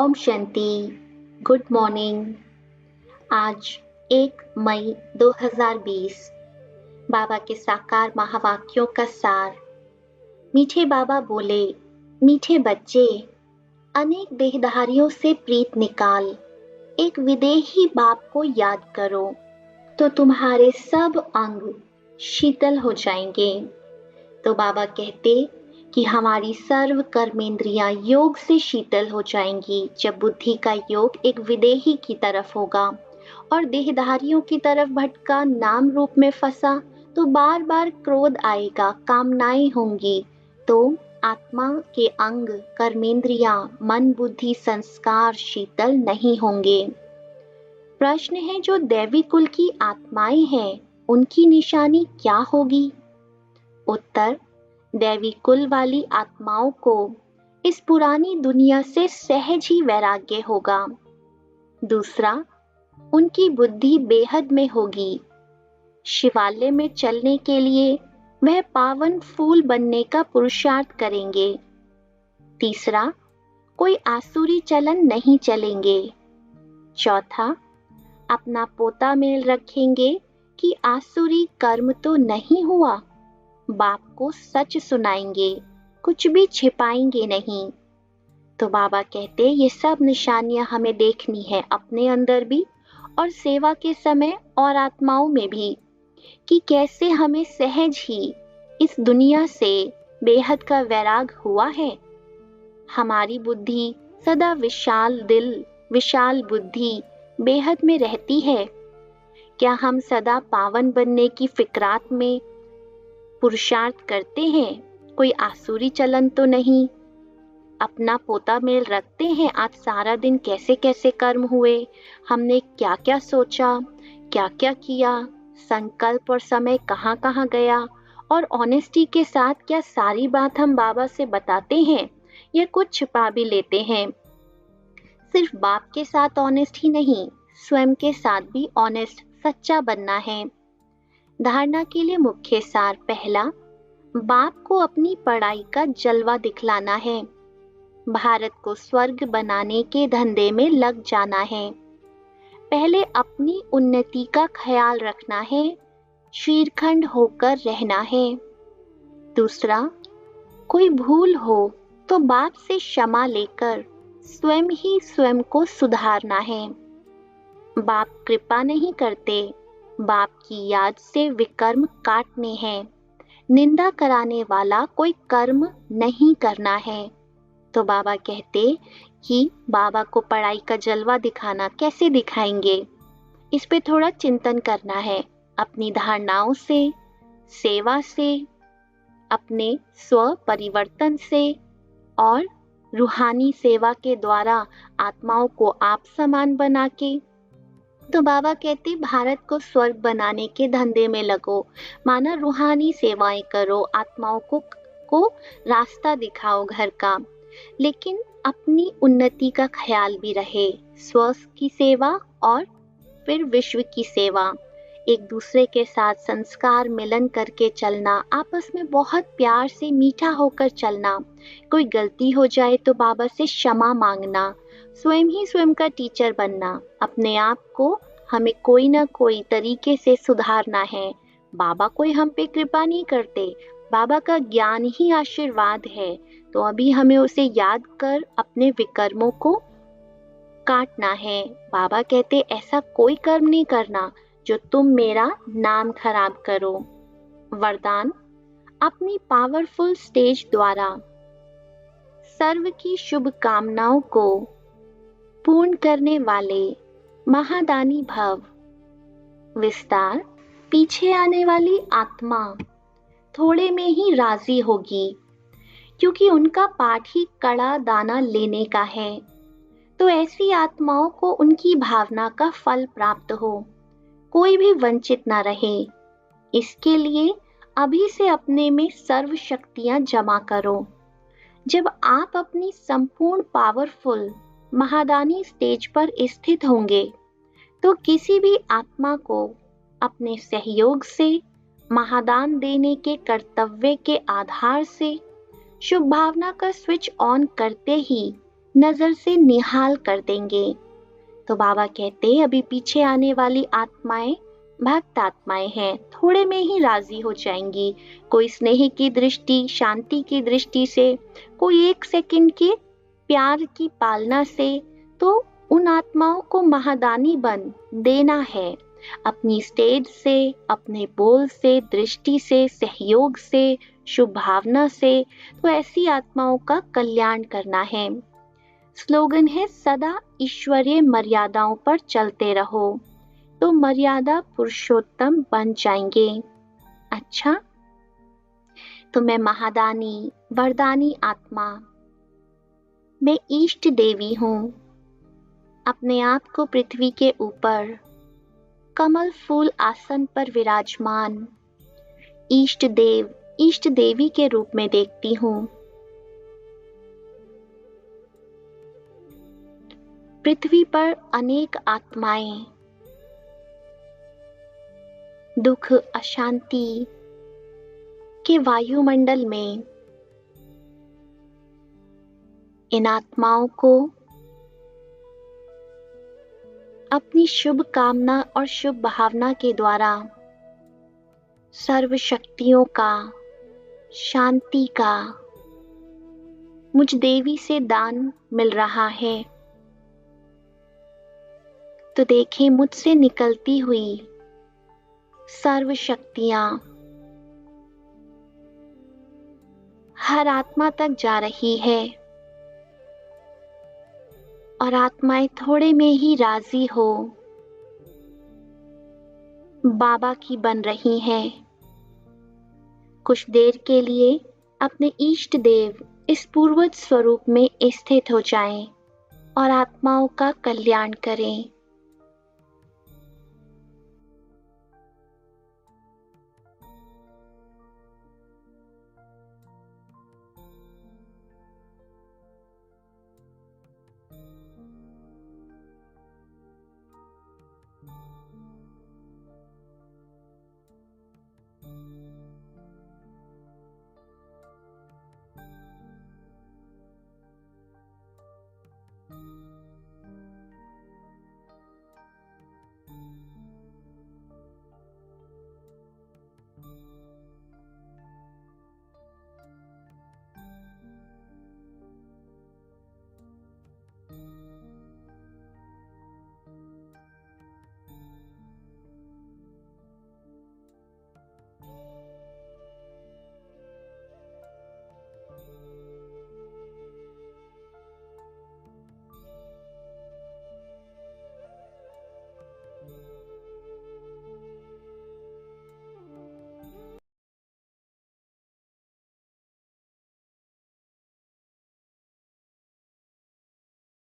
Om Shanti. Good morning. आज 1 मई 2020 बाबा के साकार महावाक्यों का सार। मीठे बाबा बोले, मीठे बच्चे, अनेक देहधारियों से प्रीत निकाल, एक विदेही बाप को याद करो तो तुम्हारे सब अंग शीतल हो जाएंगे। तो बाबा कहते कि हमारी सर्व कर्मेंद्रियां योग से शीतल हो जाएंगी जब बुद्धि का योग एक विदेही की तरफ होगा और देहधारियों की तरफ भटका नाम रूप में फंसा तो बार बार क्रोध आएगा, कामनाएं होंगी, तो आत्मा के अंग कर्मेंद्रियां मन बुद्धि संस्कार शीतल नहीं होंगे। प्रश्न है, जो दैवी कुल की आत्माएं हैं उनकी निशानी क्या होगी? उत्तर, दैवी कुल वाली आत्माओं को इस पुरानी दुनिया से सहज ही वैराग्य होगा। दूसरा, उनकी बुद्धि बेहद में होगी। शिवालय में चलने के लिए वह पावन फूल बनने का पुरुषार्थ करेंगे। तीसरा, कोई आसुरी चलन नहीं चलेंगे। चौथा, अपना पोता मेल रखेंगे कि आसुरी कर्म तो नहीं हुआ। बाप को सच सुनाएंगे, कुछ भी छिपाएंगे नहीं। तो बाबा कहते ये सब निशानियां हमें देखनी है अपने अंदर भी और सेवा के समय और आत्माओं में भी, कि कैसे हमें सहज ही इस दुनिया से बेहद का वैराग हुआ है। हमारी बुद्धि सदा विशाल दिल, विशाल बुद्धि बेहद में रहती है। क्या हम सदा पावन बनने की फिक्रात में पुरुषार्थ करते हैं? कोई आसुरी चलन तो नहीं? अपना पोता मेल रखते हैं, आज सारा दिन कैसे कैसे कर्म हुए, हमने क्या क्या सोचा, क्या क्या किया, संकल्प और समय कहाँ कहाँ गया, और ऑनेस्टी के साथ क्या सारी बात हम बाबा से बताते हैं या कुछ छिपा भी लेते हैं? सिर्फ बाप के साथ ऑनेस्ट ही नहीं, स्वयं के साथ भी ऑनेस्ट सच्चा बनना है। धारणा के लिए मुख्य सार। पहला, बाप को अपनी पढ़ाई का जलवा दिखलाना है। भारत को स्वर्ग बनाने के धंधे में लग जाना है। पहले अपनी उन्नति का ख्याल रखना है, शीरखंड होकर रहना है। दूसरा, कोई भूल हो तो बाप से क्षमा लेकर स्वयं ही स्वयं को सुधारना है। बाप कृपा नहीं करते, बाप की याद से विकर्म काटने हैं। निंदा कराने वाला कोई कर्म नहीं करना है। तो बाबा कहते कि बाबा को पढ़ाई का जलवा दिखाना कैसे दिखाएंगे, इस पे थोड़ा चिंतन करना है। अपनी धारणाओं से, सेवा से, अपने स्व परिवर्तन से और रूहानी सेवा के द्वारा आत्माओं को आप समान बना के। तो बाबा कहते भारत को स्वर्ग बनाने के धंधे में लगो, माना रूहानी सेवाएं करो, आत्माओं को रास्ता दिखाओ घर का, लेकिन अपनी उन्नति का ख्याल भी रहे। स्व की सेवा और फिर विश्व की सेवा, एक दूसरे के साथ संस्कार मिलन करके चलना, आपस में बहुत प्यार से मीठा होकर चलना। कोई गलती हो जाए तो बाबा से क्षमा मांगना, स्वयं ही स्वयं का टीचर बनना। अपने आप को हमें कोई ना कोई तरीके से सुधारना है। बाबा कोई हम पे कृपा नहीं करते, बाबा का ज्ञान ही आशीर्वाद है। तो अभी हमें उसे याद कर अपने विकर्मों को काटना है। बाबा कहते ऐसा कोई कर्म नहीं करना जो तुम मेरा नाम खराब करो। वरदान, अपनी पावरफुल स्टेज द्वारा सर्व की शुभ कामनाओं को पूर्ण करने वाले महादानी भव। विस्तार, पीछे आने वाली आत्मा थोड़े में ही राजी होगी, क्योंकि उनका पाठ ही कड़ा दाना लेने का है। तो ऐसी आत्माओं को उनकी भावना का फल प्राप्त हो, कोई भी वंचित ना रहे। इसके लिए अभी से अपने में सर्व शक्तियां जमा करो। जब आप अपनी संपूर्ण पावरफुल महादानी स्टेज पर स्थित होंगे तो किसी भी आत्मा को अपने सहयोग से महादान देने के कर्तव्य के आधार से शुभ भावना का स्विच ऑन करते ही नजर से निहाल कर देंगे। तो बाबा कहते अभी पीछे आने वाली आत्माएं भक्त आत्माएं हैं, थोड़े में ही राजी हो जाएंगी। कोई स्नेह की दृष्टि, शांति की दृष्टि से, कोई 1 सेकंड के प्यार की पालना से, तो उन आत्माओं को महादानी बन देना है। अपनी स्टेज से, अपने बोल से, दृष्टि से, सहयोग से, शुभ भावना से, तो ऐसी आत्माओं का कल्याण करना है। स्लोगन है सदा ईश्वरीय मर्यादाओं पर चलते रहो, तो मर्यादा पुरुषोत्तम बन जाएंगे। अच्छा, तो मैं महादानी वरदानी आत्मा, मैं इष्ट देवी हूँ। अपने आप को पृथ्वी के ऊपर कमल फूल आसन पर विराजमान इष्ट देव, इष्ट देवी के रूप में देखती हूँ। पृथ्वी पर अनेक आत्माएं दुख, अशांति के वायुमंडल में, इन आत्माओं को अपनी शुभ कामना और शुभ भावना के द्वारा सर्व शक्तियों का, शांति का मुझ देवी से दान मिल रहा है। तो देखें, मुझसे निकलती हुई सर्व शक्तियां हर आत्मा तक जा रही है और आत्माएं थोड़े में ही राजी हो बाबा की बन रही हैं। कुछ देर के लिए अपने इष्ट देव इस पूर्वज स्वरूप में स्थित हो जाएं और आत्माओं का कल्याण करें।